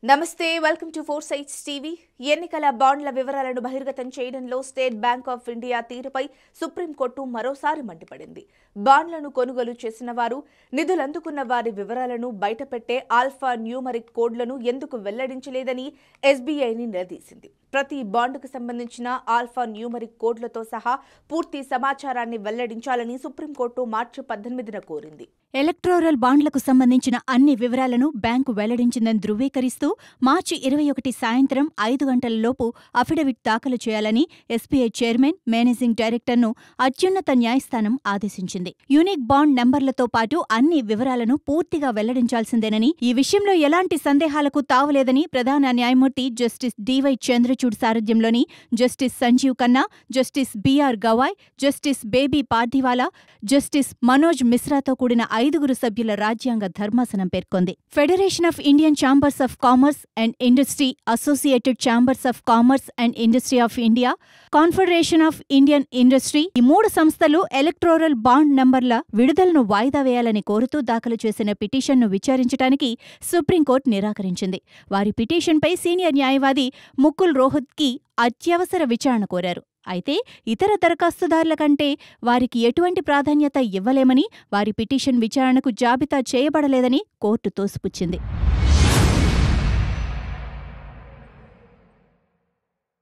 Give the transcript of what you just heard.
నమస్తే welcome to four sides TV. ఎన్నికల బాండ్ల వివరాలను బహిర్గతం చేయడంలో స్టేట్ బ్యాంక్ ఆఫ్ ఇండియా తీరుపై సుప్రీంకోర్టు మరోసారి మండిపడింది. బాండ్లను కొనుగోలు చేసిన వారు, నిధులందుకున్న వారి వివరాలను బయటపెట్టే ఆల్ఫా న్యూమరిక్ కోడ్లను ఎందుకు వెల్లడించలేదని ఎస్బీఐని నిలదీసింది. ప్రతి బాండ్కు సంబంధించిన ఆల్ఫా న్యూమరిక్ కోడ్లతో సహా పూర్తి సమాచారాన్ని వెల్లడించాలని సుప్రీంకోర్టు మార్చి 18న కోరింది. ఎలక్టోరల్ బాండ్లకు సంబంధించిన అన్ని వివరాలను బ్యాంకు వెల్లడించిందని ధృవీకరిస్తూ మార్చి 21 సాయంత్రం 5 గంటలలోపు అఫిడవిట్ దాఖలు చేయాలని ఎస్బీఐ చైర్మన్, మేనేజింగ్ డైరెక్టర్ను అత్యున్నత న్యాయస్థానం ఆదేశించింది. యూనిక్ బాండ్ నెంబర్లతో పాటు అన్ని వివరాలను పూర్తిగా వెల్లడించాల్సిందేనని, ఈ విషయంలో ఎలాంటి సందేహాలకు తావులేదని ప్రధాన న్యాయమూర్తి జస్టిస్ డివై చంద్రచూడ్ సారథ్యంలోని justice Sanjiv Khanna, justice BR Gavai, justice బేబీ పార్థివాలా, జస్టిస్ మనోజ్ మిశ్రాతో కూడిన 5 సభ్యుల రాజ్యాంగ ధర్మాసనం పేర్కొంది. Federation of Indian chambers of commerce and industry, associated chambers of commerce and industry of India, confederation of Indian industry, ఈ 3 సంస్థలు ఎలక్టోరల్ బాండ్ నంబర్ల విడుదలను వాయిదా వేయాలని కోరుతూ దాఖలు చేసిన పిటిషన్ను విచారించడానికి సుప్రీంకోర్టు నిరాకరించింది. వారి పిటిషన్పై సీనియర్ న్యాయవాది ముకుల్ రోహత్గి అత్యవసర విచారణ కోరారు. అయితే ఇతర దరఖాస్తుదారుల కంటే వారికి ఎటువంటి ప్రాధాన్యత ఇవ్వలేమని, వారి పిటిషన్ విచారణకు జాబితా చేయబడలేదని కోర్టు తోసిపుచ్చింది.